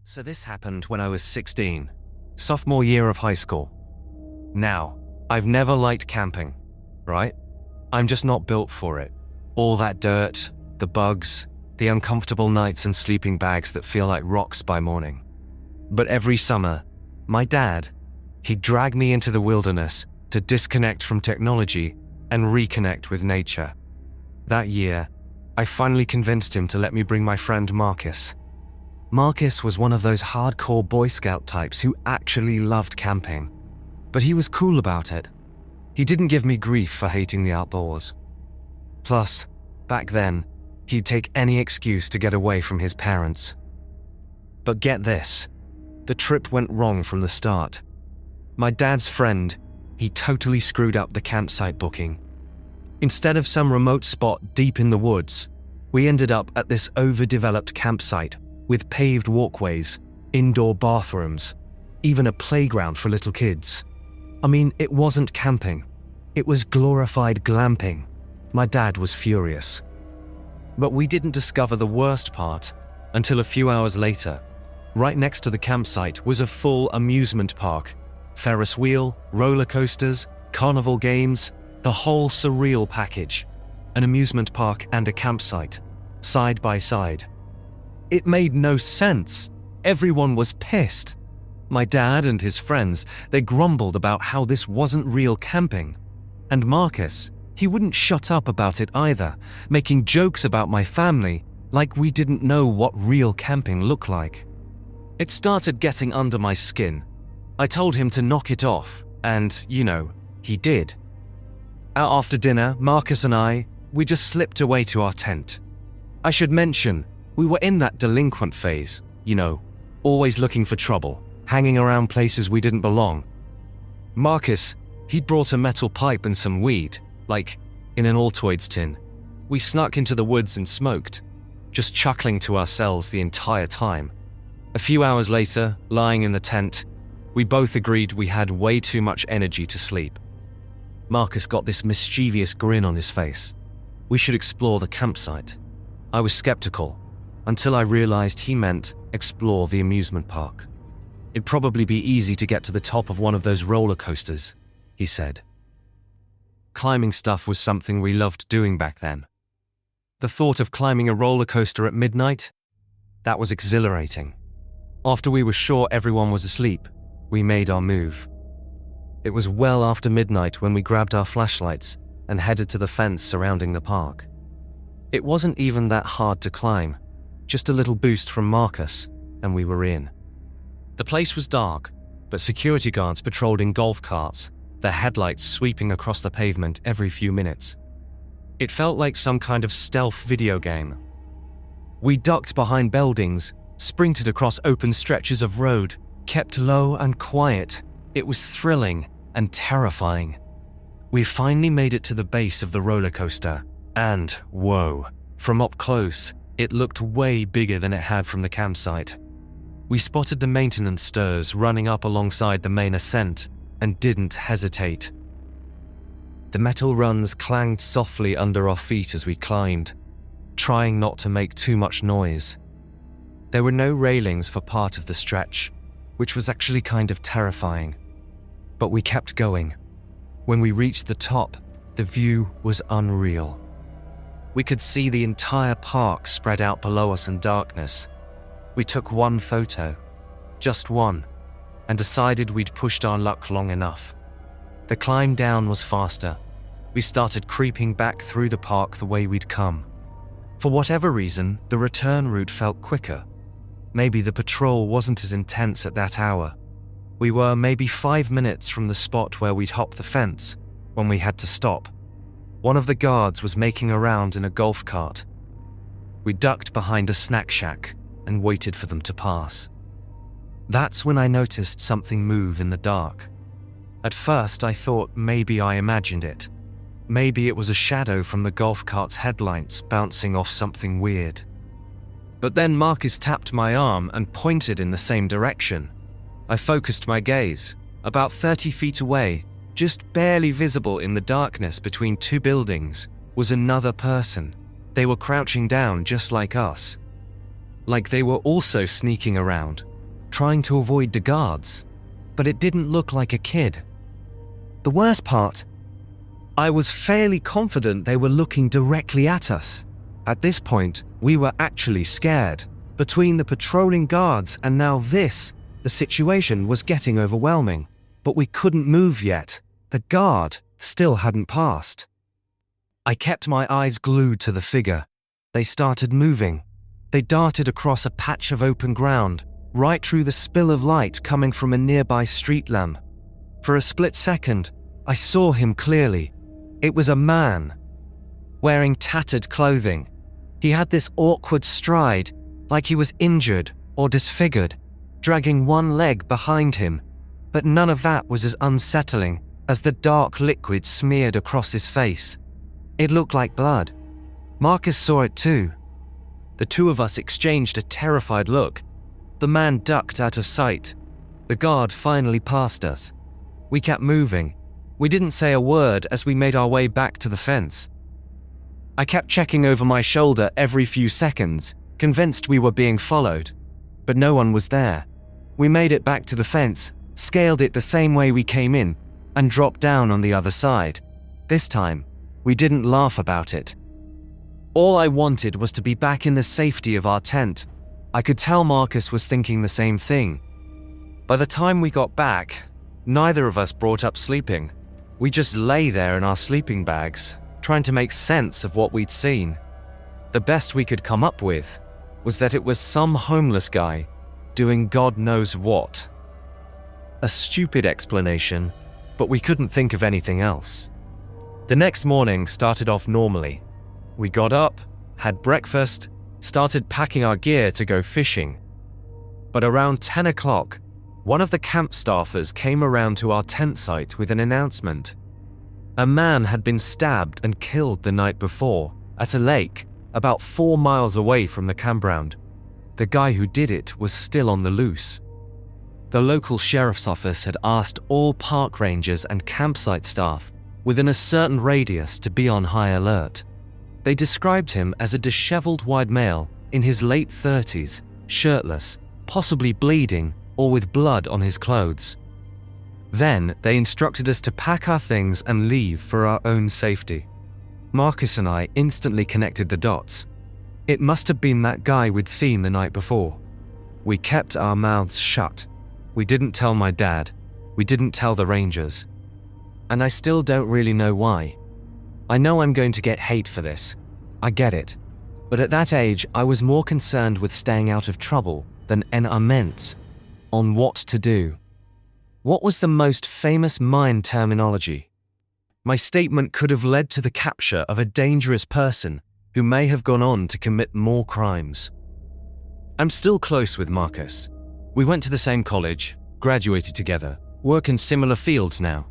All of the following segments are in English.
So this happened when I was 16, sophomore year of high school. Now, I've never liked camping, right? I'm just not built for it. All that dirt, the bugs, the uncomfortable nights and sleeping bags that feel like rocks by morning. But every summer, my dad, he'd drag me into the wilderness to disconnect from technology and reconnect with nature. That year, I finally convinced him to let me bring my friend Marcus. Marcus was one of those hardcore Boy Scout types who actually loved camping, but he was cool about it. He didn't give me grief for hating the outdoors. Plus, back then, he'd take any excuse to get away from his parents. But get this, the trip went wrong from the start. My dad's friend, he totally screwed up the campsite booking. Instead of some remote spot deep in the woods, we ended up at this overdeveloped campsite with paved walkways, indoor bathrooms, even a playground for little kids. I mean, it wasn't camping. It was glorified glamping. My dad was furious. But we didn't discover the worst part until a few hours later. Right next to the campsite was a full amusement park. Ferris wheel, roller coasters, carnival games, the whole surreal package. An amusement park and a campsite, side by side. It made no sense. Everyone was pissed. My dad and his friends, they grumbled about how this wasn't real camping. And Marcus, he wouldn't shut up about it either, making jokes about my family like we didn't know what real camping looked like. It started getting under my skin. I told him to knock it off, and, he did. After dinner, Marcus and we just slipped away to our tent. I should mention, we were in that delinquent phase, always looking for trouble, hanging around places we didn't belong. Marcus, he'd brought a metal pipe and some weed, like in an Altoids tin. We snuck into the woods and smoked, just chuckling to ourselves the entire time. A few hours later, lying in the tent, we both agreed we had way too much energy to sleep. Marcus got this mischievous grin on his face. We should explore the campsite. I was skeptical, until I realized he meant explore the amusement park. It'd probably be easy to get to the top of one of those roller coasters, he said. Climbing stuff was something we loved doing back then. The thought of climbing a roller coaster at midnight? That was exhilarating. After we were sure everyone was asleep, we made our move. It was well after midnight when we grabbed our flashlights and headed to the fence surrounding the park. It wasn't even that hard to climb, just a little boost from Marcus, and we were in. The place was dark, but security guards patrolled in golf carts, their headlights sweeping across the pavement every few minutes. It felt like some kind of stealth video game. We ducked behind buildings, sprinted across open stretches of road, kept low and quiet. It was thrilling and terrifying. We finally made it to the base of the roller coaster, and whoa, from up close, it looked way bigger than it had from the campsite. We spotted the maintenance stairs running up alongside the main ascent and didn't hesitate. The metal rungs clanged softly under our feet as we climbed, trying not to make too much noise. There were no railings for part of the stretch, which was actually kind of terrifying. But we kept going. When we reached the top, the view was unreal. We could see the entire park spread out below us in darkness. We took one photo, just one, and decided we'd pushed our luck long enough. The climb down was faster. We started creeping back through the park the way we'd come. For whatever reason, the return route felt quicker. Maybe the patrol wasn't as intense at that hour. We were maybe 5 minutes from the spot where we'd hopped the fence when we had to stop. One of the guards was making a round in a golf cart. We ducked behind a snack shack and waited for them to pass. That's when I noticed something move in the dark. At first, I thought maybe I imagined it. Maybe it was a shadow from the golf cart's headlights bouncing off something weird. But then Marcus tapped my arm and pointed in the same direction. I focused my gaze. About 30 feet away, just barely visible in the darkness between two buildings, was another person. They were crouching down just like us. Like they were also sneaking around, trying to avoid the guards, but it didn't look like a kid. The worst part, I was fairly confident they were looking directly at us. At this point, we were actually scared. Between the patrolling guards and now this, the situation was getting overwhelming. But we couldn't move yet. The guard still hadn't passed. I kept my eyes glued to the figure. They started moving. They darted across a patch of open ground, right through the spill of light coming from a nearby street lamp. For a split second, I saw him clearly. It was a man, wearing tattered clothing. He had this awkward stride, like he was injured or disfigured, dragging one leg behind him. But none of that was as unsettling as the dark liquid smeared across his face. It looked like blood. Marcus saw it too. The two of us exchanged a terrified look. The man ducked out of sight. The guard finally passed us. We kept moving. We didn't say a word as we made our way back to the fence. I kept checking over my shoulder every few seconds, convinced we were being followed. But no one was there. We made it back to the fence, scaled it the same way we came in, and dropped down on the other side. This time, we didn't laugh about it. All I wanted was to be back in the safety of our tent. I could tell Marcus was thinking the same thing. By the time we got back, neither of us brought up sleeping. We just lay there in our sleeping bags, trying to make sense of what we'd seen. The best we could come up with was that it was some homeless guy doing God knows what. A stupid explanation, but we couldn't think of anything else. The next morning started off normally. We got up, had breakfast, started packing our gear to go fishing. But around 10 o'clock, one of the camp staffers came around to our tent site with an announcement. A man had been stabbed and killed the night before at a lake about 4 miles away from the campground. The guy who did it was still on the loose. The local sheriff's office had asked all park rangers and campsite staff within a certain radius to be on high alert. They described him as a disheveled white male in his late 30s, shirtless, possibly bleeding or with blood on his clothes. Then they instructed us to pack our things and leave for our own safety. Marcus and I instantly connected the dots. It must have been that guy we'd seen the night before. We kept our mouths shut. We didn't tell my dad. We didn't tell the rangers. And I still don't really know why. I know I'm going to get hate for this. I get it. But at that age, I was more concerned with staying out of trouble than en amends on what to do. What was the most famous mine terminology? My statement could have led to the capture of a dangerous person who may have gone on to commit more crimes. I'm still close with Marcus. We went to the same college, graduated together, work in similar fields now.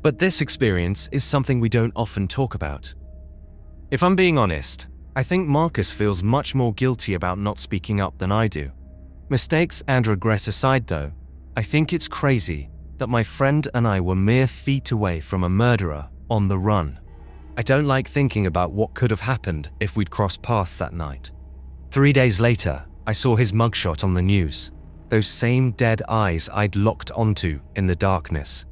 But this experience is something we don't often talk about. If I'm being honest, I think Marcus feels much more guilty about not speaking up than I do. Mistakes and regret aside though, I think it's crazy that my friend and I were mere feet away from a murderer on the run. I don't like thinking about what could have happened if we'd crossed paths that night. 3 days later, I saw his mugshot on the news. Those same dead eyes I'd locked onto in the darkness.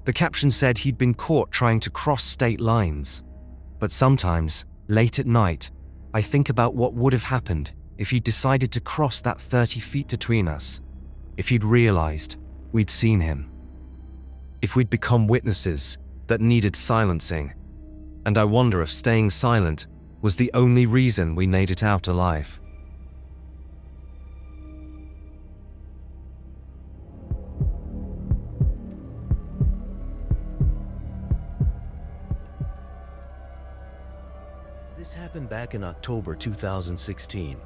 The caption said he'd been caught trying to cross state lines. But sometimes, late at night, I think about what would have happened if he'd decided to cross that 30 feet between us. If he'd realized we'd seen him. If we'd become witnesses that needed silencing. And I wonder if staying silent was the only reason we made it out alive. This happened back in October 2016,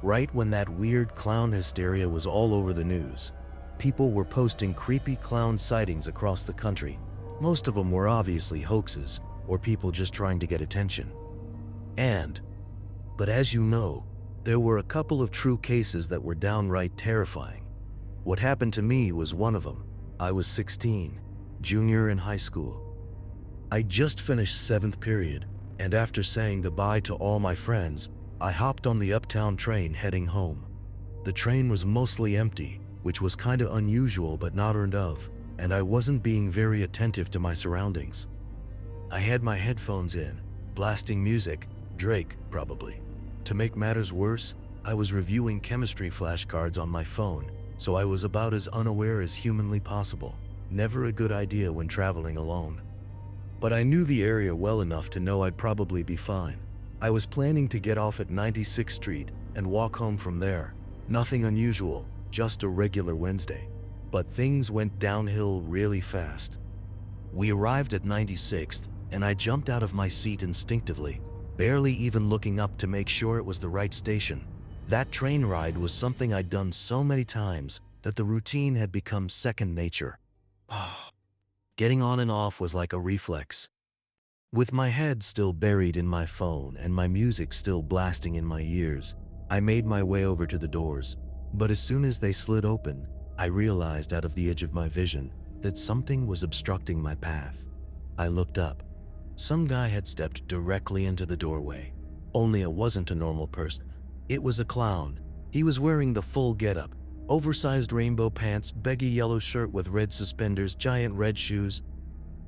right when that weird clown hysteria was all over the news. People were posting creepy clown sightings across the country. Most of them were obviously hoaxes, or people just trying to get attention. But as you know, there were a couple of true cases that were downright terrifying. What happened to me was one of them. I was 16, junior in high school. I just finished 7th period, and after saying goodbye to all my friends, I hopped on the uptown train heading home. The train was mostly empty, which was kinda unusual but not unheard of, and I wasn't being very attentive to my surroundings. I had my headphones in, blasting music, Drake probably. To make matters worse, I was reviewing chemistry flashcards on my phone, so I was about as unaware as humanly possible. Never a good idea when traveling alone. But I knew the area well enough to know I'd probably be fine. I was planning to get off at 96th Street and walk home from there. Nothing unusual, just a regular Wednesday. But things went downhill really fast. We arrived at 96th, and I jumped out of my seat instinctively, barely even looking up to make sure it was the right station. That train ride was something I'd done so many times that the routine had become second nature. Getting on and off was like a reflex. With my head still buried in my phone and my music still blasting in my ears, I made my way over to the doors. But as soon as they slid open, I realized out of the edge of my vision that something was obstructing my path. I looked up. Some guy had stepped directly into the doorway. Only it wasn't a normal person. It was a clown. He was wearing the full getup. Oversized rainbow pants, baggy yellow shirt with red suspenders, giant red shoes,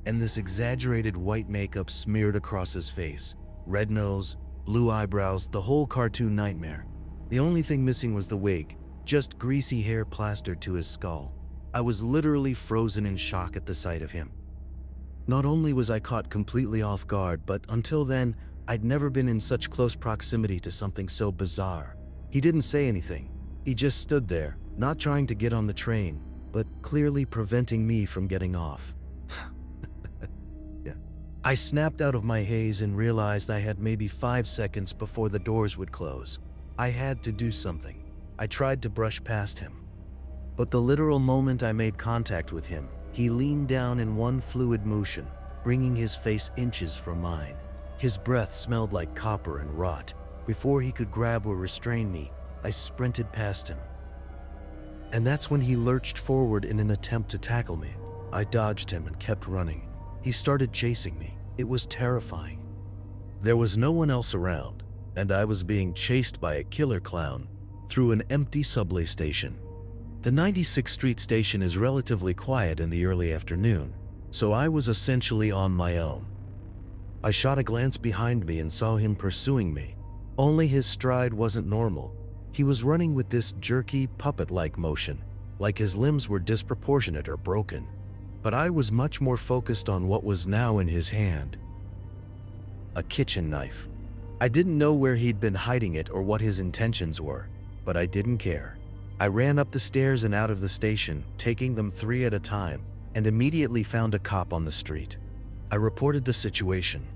and this exaggerated white makeup smeared across his face. Red nose, blue eyebrows, the whole cartoon nightmare. The only thing missing was the wig, just greasy hair plastered to his skull. I was literally frozen in shock at the sight of him. Not only was I caught completely off guard, but until then, I'd never been in such close proximity to something so bizarre. He didn't say anything. He just stood there, not trying to get on the train, but clearly preventing me from getting off. Yeah. I snapped out of my haze and realized I had maybe 5 seconds before the doors would close. I had to do something. I tried to brush past him. But the literal moment I made contact with him, he leaned down in one fluid motion, bringing his face inches from mine. His breath smelled like copper and rot. Before he could grab or restrain me, I sprinted past him. And that's when he lurched forward in an attempt to tackle me. I dodged him and kept running. He started chasing me. It was terrifying. There was no one else around, and I was being chased by a killer clown through an empty subway station. The 96th Street station is relatively quiet in the early afternoon, so I was essentially on my own. I shot a glance behind me and saw him pursuing me. Only his stride wasn't normal. He was running with this jerky, puppet-like motion, like his limbs were disproportionate or broken. But I was much more focused on what was now in his hand. A kitchen knife. I didn't know where he'd been hiding it or what his intentions were, but I didn't care. I ran up the stairs and out of the station, taking them 3 at a time, and immediately found a cop on the street. I reported the situation.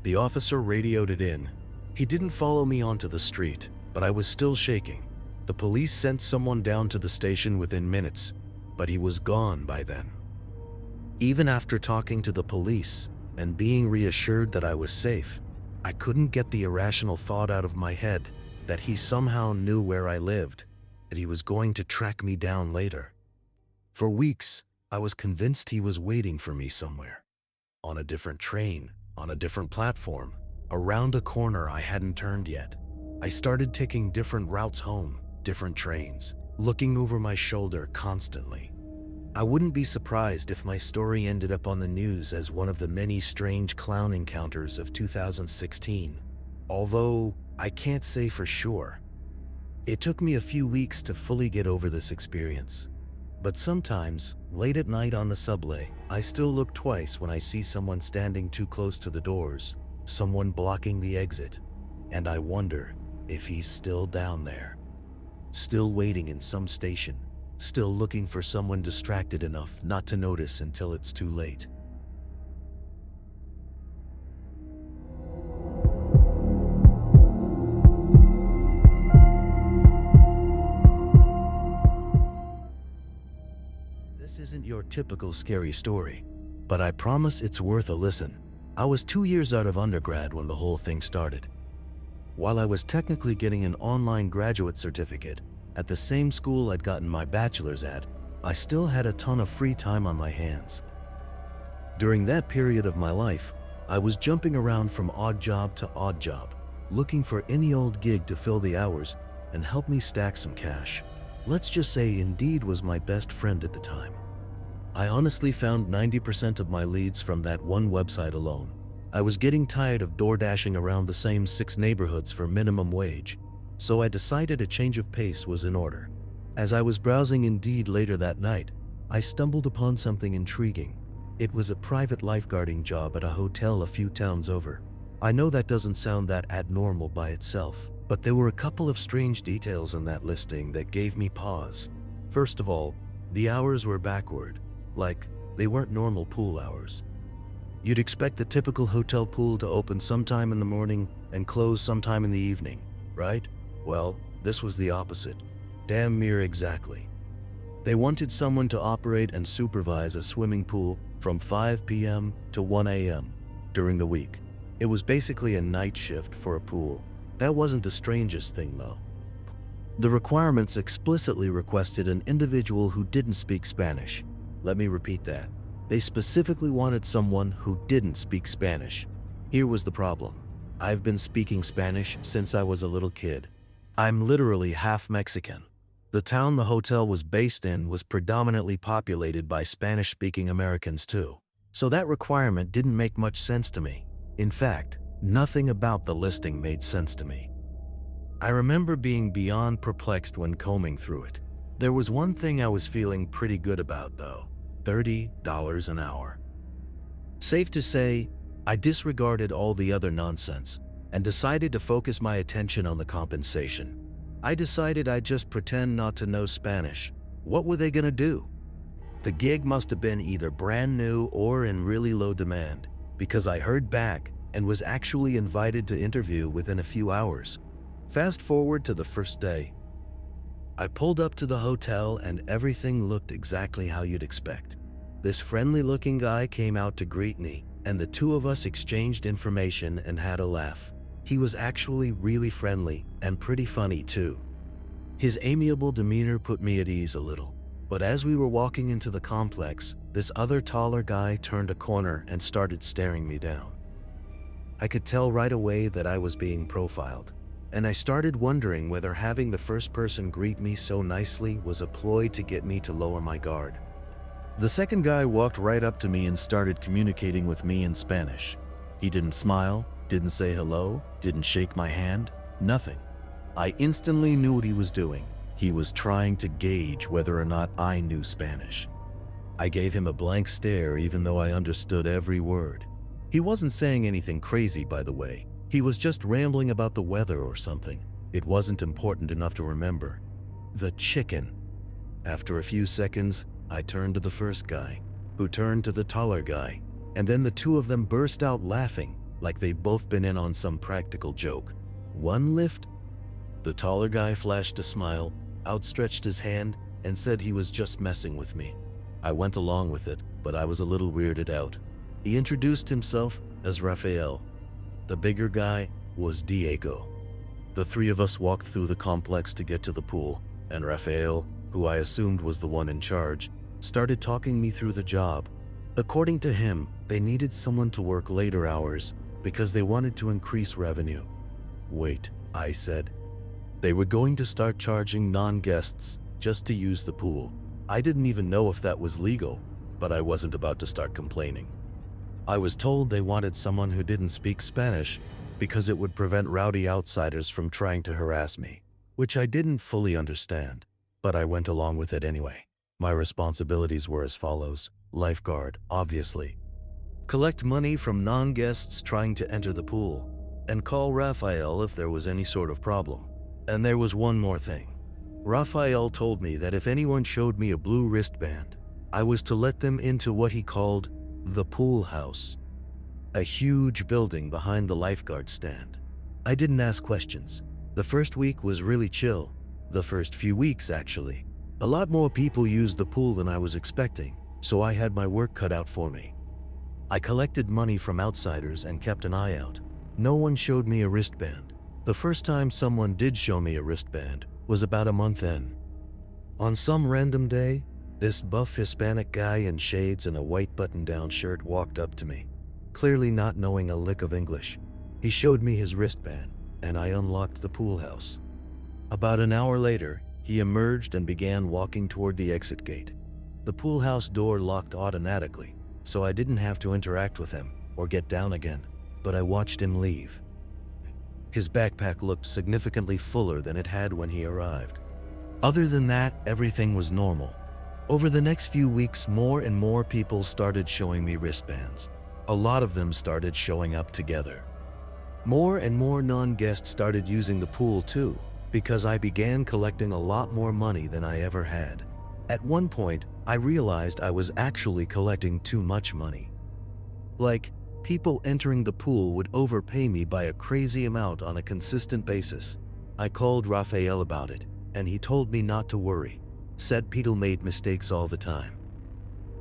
The officer radioed it in. He didn't follow me onto the street, but I was still shaking. The police sent someone down to the station within minutes, but he was gone by then. Even after talking to the police and being reassured that I was safe, I couldn't get the irrational thought out of my head that he somehow knew where I lived, that he was going to track me down later. For weeks, I was convinced he was waiting for me somewhere. On a different train, on a different platform, around a corner I hadn't turned yet. I started taking different routes home, different trains, looking over my shoulder constantly. I wouldn't be surprised if my story ended up on the news as one of the many strange clown encounters of 2016, although I can't say for sure. It took me a few weeks to fully get over this experience. But sometimes, late at night on the subway, I still look twice when I see someone standing too close to the doors, someone blocking the exit, and I wonder if he's still down there, still waiting in some station, still looking for someone distracted enough not to notice until it's too late. This isn't your typical scary story, but I promise it's worth a listen. I was 2 years out of undergrad when the whole thing started. While I was technically getting an online graduate certificate at the same school I'd gotten my bachelor's at, I still had a ton of free time on my hands. During that period of my life, I was jumping around from odd job to odd job, looking for any old gig to fill the hours and help me stack some cash. let's just say Indeed was my best friend at the time. I honestly found 90% of my leads from that one website alone. I was getting tired of door dashing around the same 6 neighborhoods for minimum wage, so I decided a change of pace was in order. As I was browsing Indeed later that night, I stumbled upon something intriguing. It was a private lifeguarding job at a hotel a few towns over. I know that doesn't sound that abnormal by itself, but there were a couple of strange details in that listing that gave me pause. First of all, the hours were backward, like they weren't normal pool hours. You'd expect the typical hotel pool to open sometime in the morning and close sometime in the evening, right? Well, this was the opposite. Damn near exactly. They wanted someone to operate and supervise a swimming pool from 5 p.m. to 1 a.m. during the week. It was basically a night shift for a pool. That wasn't the strangest thing though. The requirements explicitly requested an individual who didn't speak Spanish. Let me repeat that. They specifically wanted someone who didn't speak Spanish. Here was the problem. I've been speaking Spanish since I was a little kid. I'm literally half Mexican. The town the hotel was based in was predominantly populated by Spanish-speaking Americans too, so that requirement didn't make much sense to me. In fact, nothing about the listing made sense to me. I remember being beyond perplexed when combing through it. There was one thing I was feeling pretty good about though: $30 an hour. Safe to say, I disregarded all the other nonsense and decided to focus my attention on the compensation. I decided I'd just pretend not to know Spanish. What were they gonna do? The gig must have been either brand new or in really low demand, because I heard back and was actually invited to interview within a few hours. Fast forward to the first day. I pulled up to the hotel and everything looked exactly how you'd expect. This friendly-looking guy came out to greet me, and the two of us exchanged information and had a laugh. He was actually really friendly and pretty funny too. His amiable demeanor put me at ease a little, but as we were walking into the complex, this other taller guy turned a corner and started staring me down. I could tell right away that I was being profiled, and I started wondering whether having the first person greet me so nicely was a ploy to get me to lower my guard. The second guy walked right up to me and started communicating with me in Spanish. He didn't smile, didn't say hello, didn't shake my hand, nothing. I instantly knew what he was doing. He was trying to gauge whether or not I knew Spanish. I gave him a blank stare even though I understood every word. He wasn't saying anything crazy, by the way. He was just rambling about the weather or something. It wasn't important enough to remember. The chicken. After a few seconds, I turned to the first guy, who turned to the taller guy, and then the two of them burst out laughing like they'd both been in on some practical joke. One lift? The taller guy flashed a smile, outstretched his hand, and said he was just messing with me. I went along with it, but I was a little weirded out. He introduced himself as Rafael. The bigger guy was Diego. The three of us walked through the complex to get to the pool, and Rafael, who I assumed was the one in charge, started talking me through the job. According to him, they needed someone to work later hours because they wanted to increase revenue. Wait, I said. They were going to start charging non-guests just to use the pool. I didn't even know if that was legal, but I wasn't about to start complaining. I was told they wanted someone who didn't speak Spanish because it would prevent rowdy outsiders from trying to harass me, which I didn't fully understand, but I went along with it anyway. My responsibilities were as follows: lifeguard, obviously. Collect money from non-guests trying to enter the pool, and call Rafael if there was any sort of problem. And there was one more thing. Rafael told me that if anyone showed me a blue wristband, I was to let them into what he called the pool house, a huge building behind the lifeguard stand. I didn't ask questions. The first week was really chill. The first few weeks, actually. A lot more people used the pool than I was expecting, so I had my work cut out for me. I collected money from outsiders and kept an eye out. No one showed me a wristband. The first time someone did show me a wristband was about a month in. On some random day, this buff Hispanic guy in shades and a white button-down shirt walked up to me, clearly not knowing a lick of English. He showed me his wristband, and I unlocked the pool house. About an hour later, he He emerged and began walking toward the exit gate. The pool house door locked automatically, so I didn't have to interact with him or get down again, but I watched him leave. His backpack looked significantly fuller than it had when he arrived. Other than that, everything was normal. Over the next few weeks, more and more people started showing me wristbands. A lot of them started showing up together. More and more non-guests started using the pool too, because I began collecting a lot more money than I ever had. At one point, I realized I was actually collecting too much money. Like, people entering the pool would overpay me by a crazy amount on a consistent basis. I called Raphael about it, and he told me not to worry, said people made mistakes all the time.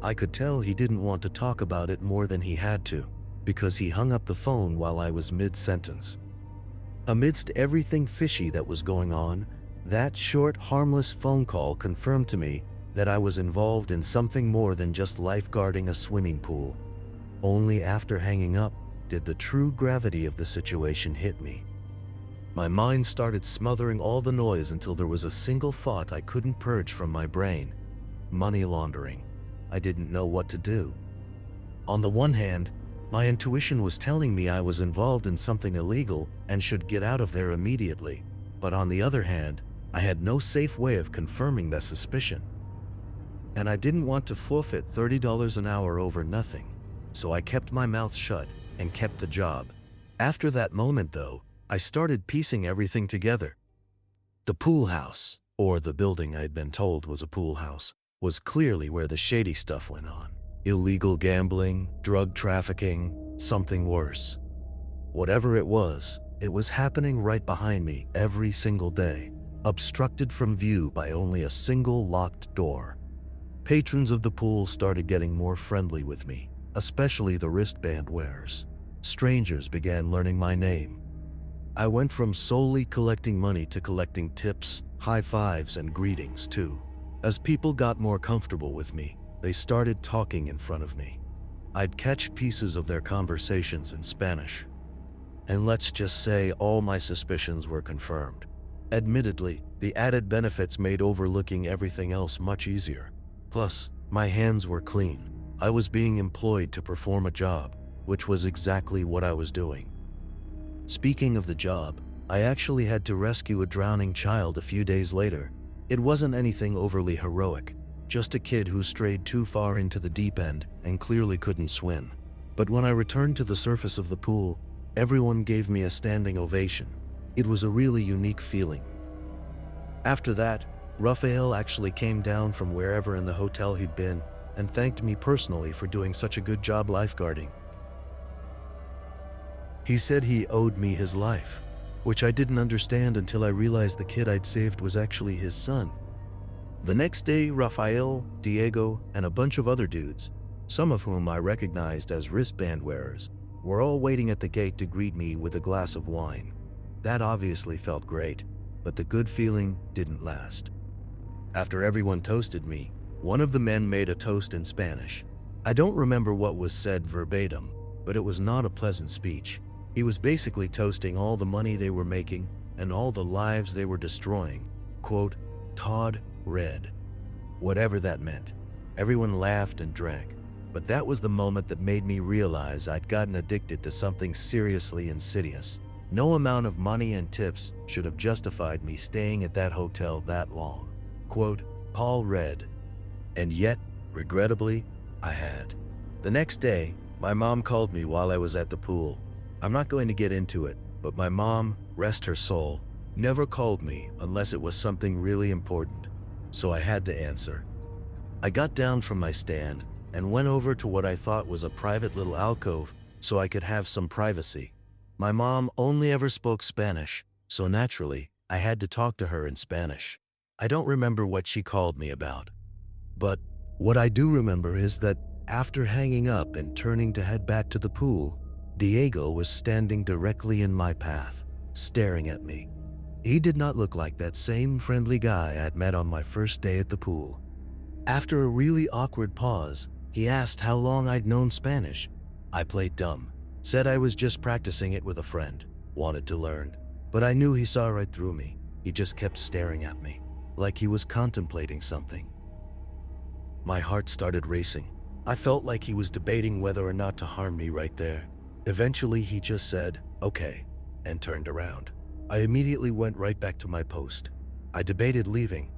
I could tell he didn't want to talk about it more than he had to, because he hung up the phone while I was mid-sentence. Amidst everything fishy that was going on, that short, harmless phone call confirmed to me that I was involved in something more than just lifeguarding a swimming pool. Only after hanging up did the true gravity of the situation hit me. My mind started smothering all the noise until there was a single thought I couldn't purge from my brain: money laundering. I didn't know what to do. On the one hand, my intuition was telling me I was involved in something illegal and should get out of there immediately, but on the other hand, I had no safe way of confirming that suspicion. And I didn't want to forfeit $30 an hour over nothing, so I kept my mouth shut and kept the job. After that moment, though, I started piecing everything together. The pool house, or the building I'd been told was a pool house, was clearly where the shady stuff went on. Illegal gambling, drug trafficking, something worse. Whatever it was happening right behind me every single day, obstructed from view by only a single locked door. Patrons of the pool started getting more friendly with me, especially the wristband wearers. Strangers began learning my name. I went from solely collecting money to collecting tips, high fives, and greetings too. As people got more comfortable with me, they started talking in front of me. I'd catch pieces of their conversations in Spanish. And let's just say all my suspicions were confirmed. Admittedly, the added benefits made overlooking everything else much easier. Plus, my hands were clean. I was being employed to perform a job, which was exactly what I was doing. Speaking of the job, I actually had to rescue a drowning child a few days later. It wasn't anything overly heroic, just a kid who strayed too far into the deep end and clearly couldn't swim. But when I returned to the surface of the pool, everyone gave me a standing ovation. It was a really unique feeling. After that, Raphael actually came down from wherever in the hotel he'd been and thanked me personally for doing such a good job lifeguarding. He said he owed me his life, which I didn't understand until I realized the kid I'd saved was actually his son. The next day, Raphael, Diego, and a bunch of other dudes, some of whom I recognized as wristband wearers, were all waiting at the gate to greet me with a glass of wine. That obviously felt great, but the good feeling didn't last. After everyone toasted me, one of the men made a toast in Spanish. I don't remember what was said verbatim, but it was not a pleasant speech. He was basically toasting all the money they were making and all the lives they were destroying. Quote, Todd Red. Whatever that meant. Everyone laughed and drank, but that was the moment that made me realize I'd gotten addicted to something seriously insidious. No amount of money and tips should have justified me staying at that hotel that long. Quote, Paul Red. And yet, regrettably, I had. The next day, my mom called me while I was at the pool. I'm not going to get into it, but my mom, rest her soul, never called me unless it was something really important, so I had to answer. I got down from my stand and went over to what I thought was a private little alcove so I could have some privacy. My mom only ever spoke Spanish, so naturally, I had to talk to her in Spanish. I don't remember what she called me about, but what I do remember is that after hanging up and turning to head back to the pool, Diego was standing directly in my path, staring at me. He did not look like that same friendly guy I'd met on my first day at the pool. After a really awkward pause, he asked how long I'd known Spanish. I played dumb, said I was just practicing it with a friend, wanted to learn, but I knew he saw right through me. He just kept staring at me, like he was contemplating something. My heart started racing. I felt like he was debating whether or not to harm me right there. Eventually, he just said, "Okay," and turned around. I immediately went right back to my post. I debated leaving,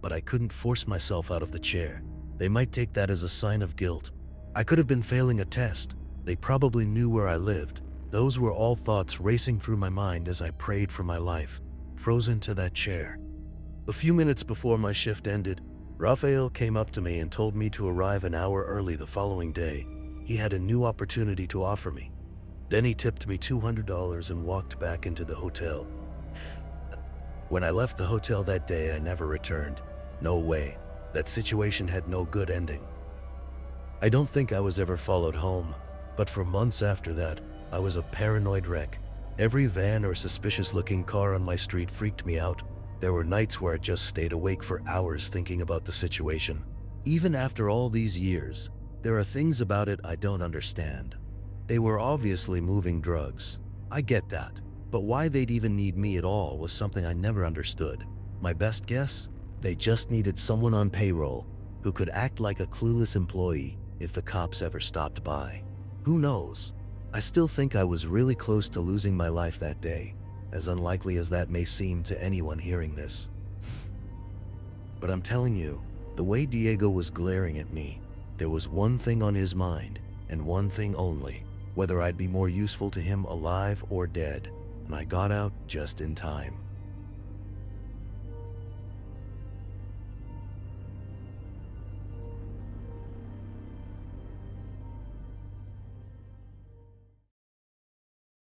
but I couldn't force myself out of the chair. They might take that as a sign of guilt. I could have been failing a test. They probably knew where I lived. Those were all thoughts racing through my mind as I prayed for my life, frozen to that chair. A few minutes before my shift ended, Raphael came up to me and told me to arrive an hour early the following day. He had a new opportunity to offer me. Then he tipped me $200 and walked back into the hotel. When I left the hotel that day, I never returned. No way. That situation had no good ending. I don't think I was ever followed home, but for months after that, I was a paranoid wreck. Every van or suspicious-looking car on my street freaked me out. There were nights where I just stayed awake for hours thinking about the situation. Even after all these years, there are things about it I don't understand. They were obviously moving drugs. I get that. But why they'd even need me at all was something I never understood. My best guess? They just needed someone on payroll who could act like a clueless employee if the cops ever stopped by. Who knows? I still think I was really close to losing my life that day, as unlikely as that may seem to anyone hearing this. But I'm telling you, the way Diego was glaring at me, there was one thing on his mind, and one thing only: whether I'd be more useful to him alive or dead, and I got out just in time.